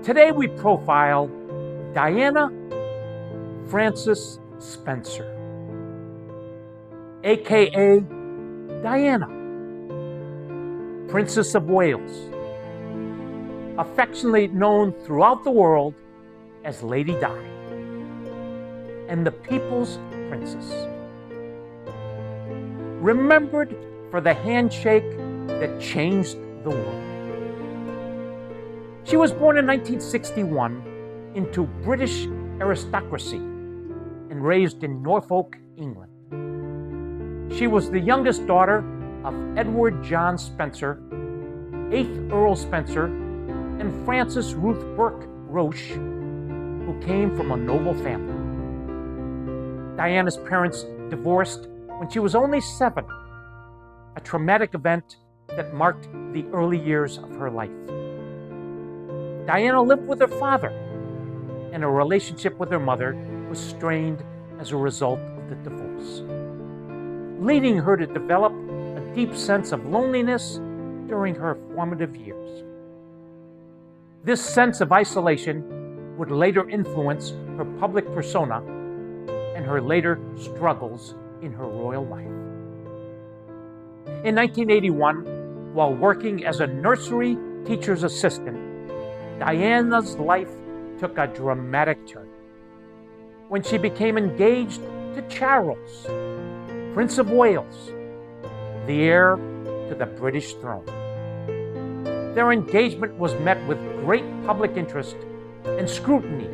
Today we profile Diana Frances Spencer, aka Diana, Princess of Wales, affectionately known throughout the world as Lady Di, and the People's Princess. Remembered for the handshake that changed the world. She was born in 1961 into British aristocracy and raised in Norfolk, England. She was the youngest daughter of Edward John Spencer, 8th Earl Spencer, and Frances Ruth Burke Roche, who came from a noble family. Diana's parents divorced when she was only 7, a traumatic event that marked the early years of her life. Diana lived with her father, and her relationship with her mother was strained as a result of the divorce, leading her to develop a deep sense of loneliness during her formative years. This sense of isolation would later influence her public persona and her later struggles in her royal life. In 1981, while working as a nursery teacher's assistant, Diana's life took a dramatic turn when she became engaged to Charles, Prince of Wales, the heir to the British throne. Their engagement was met with great public interest and scrutiny,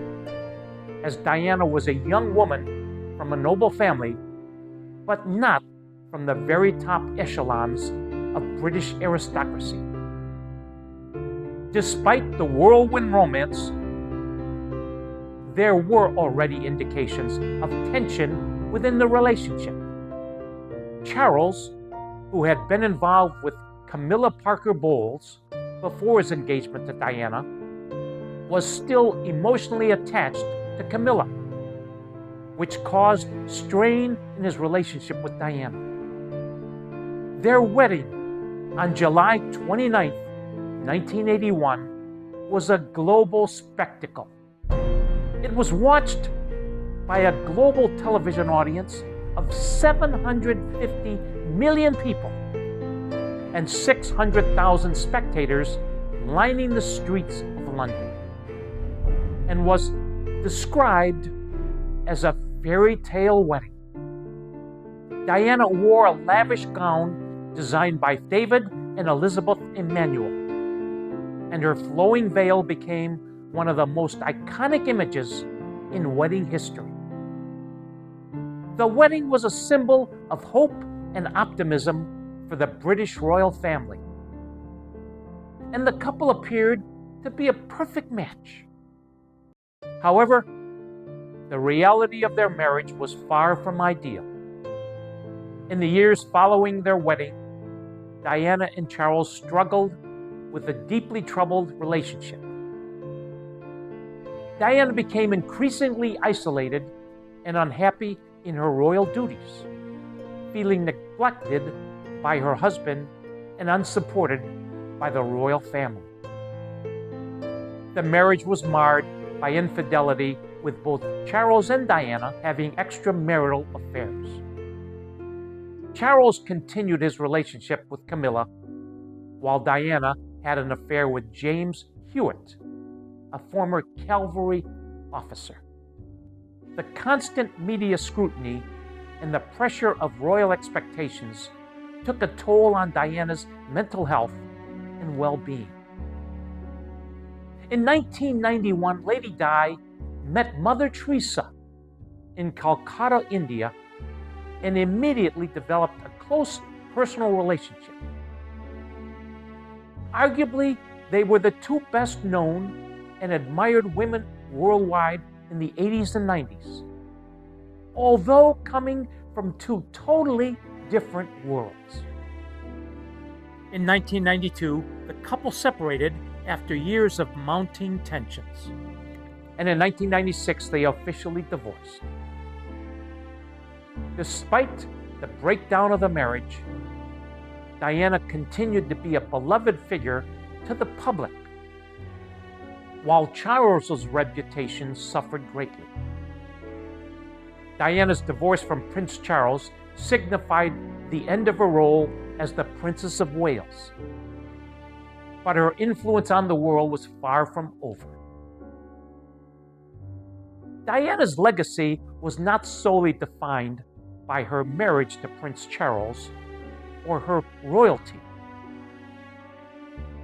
as Diana was a young woman from a noble family, but not from the very top echelons of British aristocracy. Despite the whirlwind romance, there were already indications of tension within the relationship. Charles, who had been involved with Camilla Parker Bowles before his engagement to Diana, was still emotionally attached to Camilla, which caused strain in his relationship with Diana. Their wedding on July 29th, 1981 was a global spectacle. It was watched by a global television audience of 750 million people and 600,000 spectators lining the streets of London, and was described as a fairy tale wedding. Diana wore a lavish gown designed by David and Elizabeth Emanuel, and her flowing veil became one of the most iconic images in wedding history. The wedding was a symbol of hope and optimism for the British royal family, and the couple appeared to be a perfect match. However, the reality of their marriage was far from ideal. In the years following their wedding, Diana and Charles struggled with a deeply troubled relationship. Diana became increasingly isolated and unhappy in her royal duties, feeling neglected by her husband and unsupported by the royal family. The marriage was marred by infidelity, with both Charles and Diana having extramarital affairs. Charles continued his relationship with Camilla, while Diana had an affair with James Hewitt, a former cavalry officer. The constant media scrutiny and the pressure of royal expectations took a toll on Diana's mental health and well-being. In 1991, Lady Di met Mother Teresa in Calcutta, India, and immediately developed a close personal relationship. Arguably, they were the two best known and admired women worldwide in the 80s and 90s, although coming from two totally different worlds. In 1992, the couple separated after years of mounting tensions, and in 1996, they officially divorced. Despite the breakdown of the marriage, Diana continued to be a beloved figure to the public. while Charles's reputation suffered greatly. Diana's divorce from Prince Charles signified the end of her role as the Princess of Wales, but her influence on the world was far from over. Diana's legacy was not solely defined by her marriage to Prince Charles or her royalty.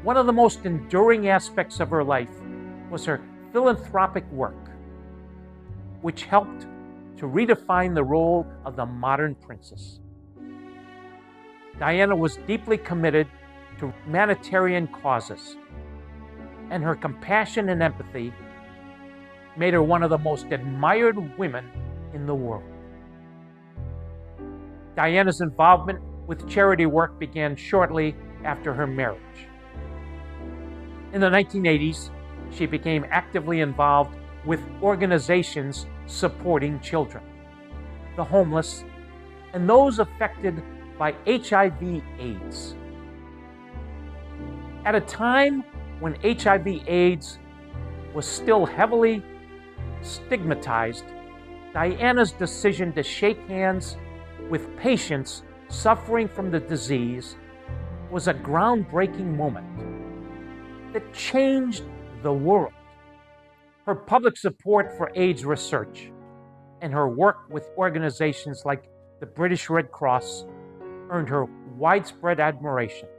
One of the most enduring aspects of her life was her philanthropic work, which helped to redefine the role of the modern princess. Diana was deeply committed to humanitarian causes, and her compassion and empathy made her one of the most admired women in the world. Diana's involvement with charity work began shortly after her marriage. In the 1980s, she became actively involved with organizations supporting children, the homeless, and those affected by HIV/AIDS. At a time when HIV/AIDS was still heavily stigmatized, Diana's decision to shake hands with patients suffering from the disease was a groundbreaking moment that changed the world. Her public support for AIDS research and her work with organizations like the British Red Cross earned her widespread admiration.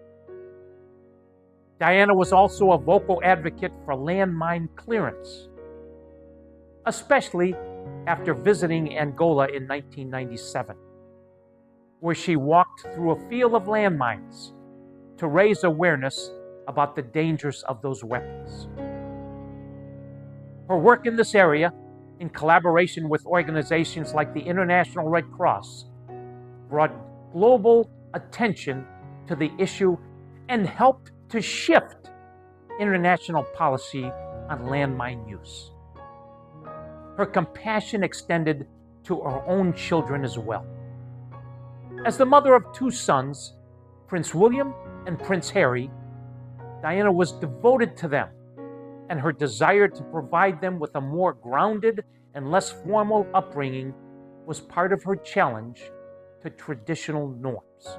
Diana was also a vocal advocate for landmine clearance, especially after visiting Angola in 1997, where she walked through a field of landmines to raise awareness about the dangers of those weapons. Her work in this area, in collaboration with organizations like the International Red Cross, brought global attention to the issue and helped to shift international policy on landmine use. Her compassion extended to her own children as well. As the mother of two sons, Prince William and Prince Harry, Diana was devoted to them, and her desire to provide them with a more grounded and less formal upbringing was part of her challenge to traditional norms.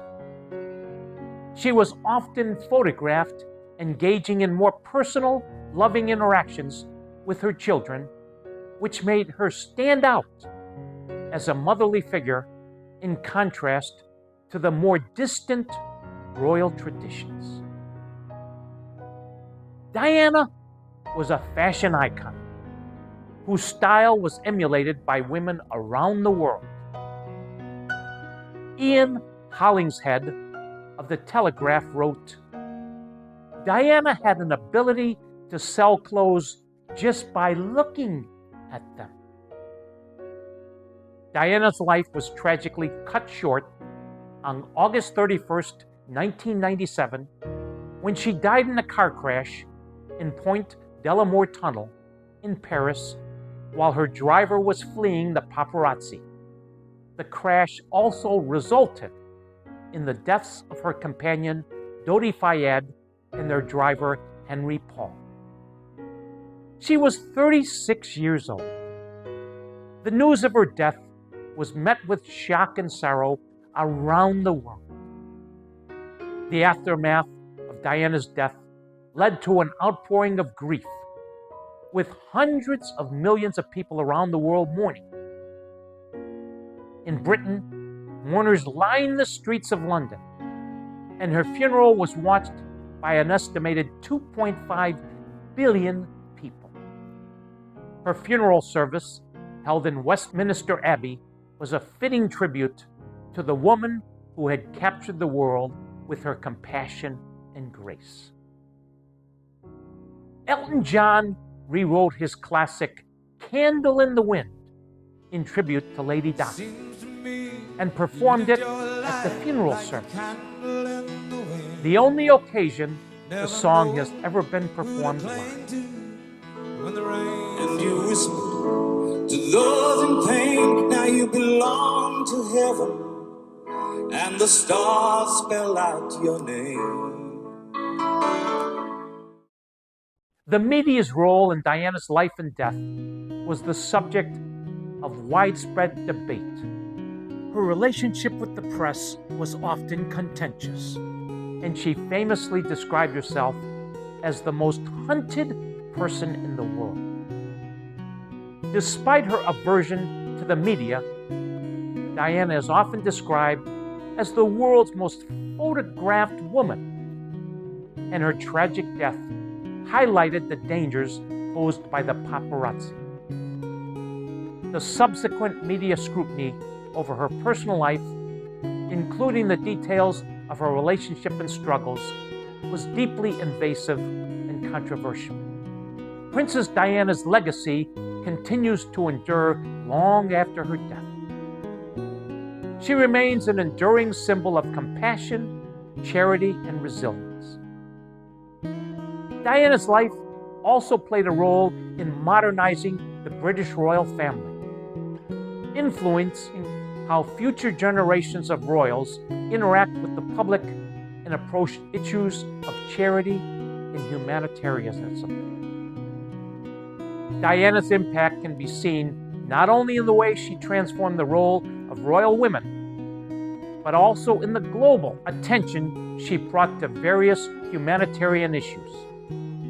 She was often photographed engaging in more personal, loving interactions with her children, which made her stand out as a motherly figure in contrast to the more distant royal traditions. Diana was a fashion icon whose style was emulated by women around the world. Ian Hollingshead of The Telegraph wrote, "Diana had an ability to sell clothes just by looking at them." Diana's life was tragically cut short on August 31st, 1997, when she died in a car crash in Point Delamore Tunnel in Paris while her driver was fleeing the paparazzi. The crash also resulted in the deaths of her companion Dodi Fayed and their driver Henry Paul. She was 36 years old. The news of her death was met with shock and sorrow around the world. The aftermath of Diana's death led to an outpouring of grief, with hundreds of millions of people around the world mourning. In Britain, mourners lined the streets of London, and her funeral was watched by an estimated 2.5 billion people. Her funeral service, held in Westminster Abbey, was a fitting tribute to the woman who had captured the world with her compassion and grace. Elton John rewrote his classic "Candle in the Wind" in tribute to Lady Di and performed it at the funeral service, the only occasion the song has ever been performed live. And you whisper to those in pain, now you belong to heaven, and the stars spell out your name. The media's role in Diana's life and death was the subject of widespread debate. Her relationship with the press was often contentious, and she famously described herself as the most hunted person in the world. Despite her aversion to the media, Diana is often described as the world's most photographed woman, and her tragic death highlighted the dangers posed by the paparazzi. The subsequent media scrutiny over her personal life, including the details of her relationship and struggles, was deeply invasive and controversial. Princess Diana's legacy continues to endure long after her death. She remains an enduring symbol of compassion, charity, and resilience. Diana's life also played a role in modernizing the British royal family, influencing how future generations of royals interact with the public and approach issues of charity and humanitarianism. Diana's impact can be seen not only in the way she transformed the role of royal women, but also in the global attention she brought to various humanitarian issues,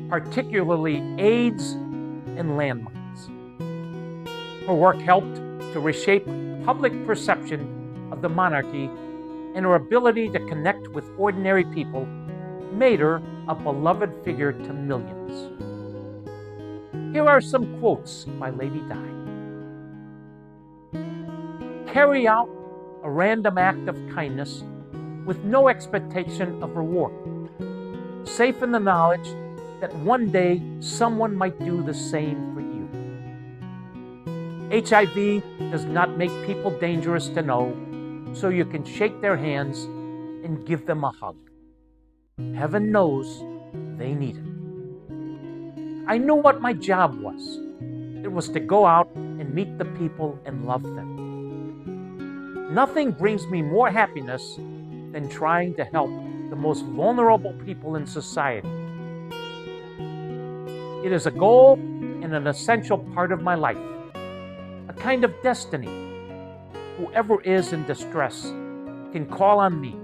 particularly AIDS and landmines. Her work helped to reshape public perception of the monarchy, and her ability to connect with ordinary people made her a beloved figure to millions. Here are some quotes by Lady Di. Carry out a random act of kindness with no expectation of reward, safe in the knowledge that one day someone might do the same for you. HIV does not make people dangerous to know, so you can shake their hands and give them a hug. Heaven knows they need it. I knew what my job was. It was to go out and meet the people and love them. Nothing brings me more happiness than trying to help the most vulnerable people in society. It is a goal and an essential part of my life, a kind of destiny. Whoever is in distress can call on me.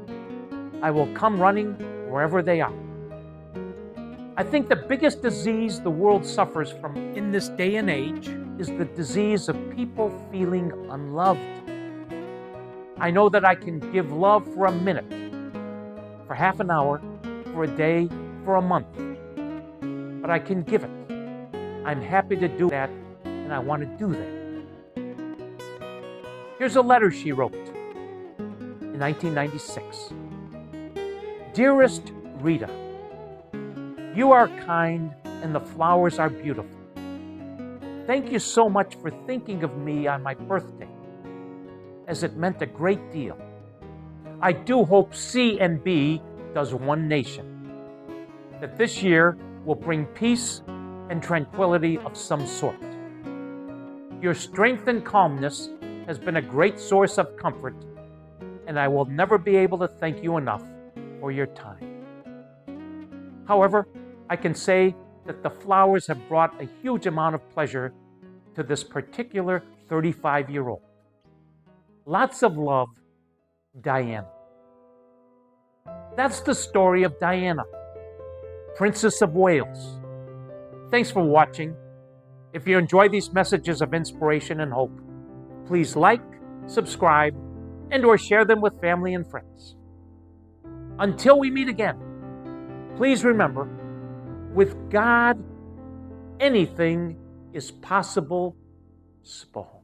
I will come running wherever they are. I think the biggest disease the world suffers from in this day and age is the disease of people feeling unloved. I know that I can give love for a minute, for half an hour, for a day, for a month, but I can give it. I'm happy to do that, and I want to do that. Here's a letter she wrote in 1996. Dearest Rita, you are kind and the flowers are beautiful. Thank you so much for thinking of me on my birthday, as it meant a great deal. I do hope C&B does One Nation, that this year will bring peace and tranquility of some sort. Your strength and calmness has been a great source of comfort, and I will never be able to thank you enough for your time. However, I can say that the flowers have brought a huge amount of pleasure to this particular 35-year-old. Lots of love, Diana. That's the story of Diana, Princess of Wales. Thanks for watching. If you enjoy these messages of inspiration and hope, please like, subscribe, and/or share them with family and friends. Until we meet again, please remember, with God, anything is possible. Spohon.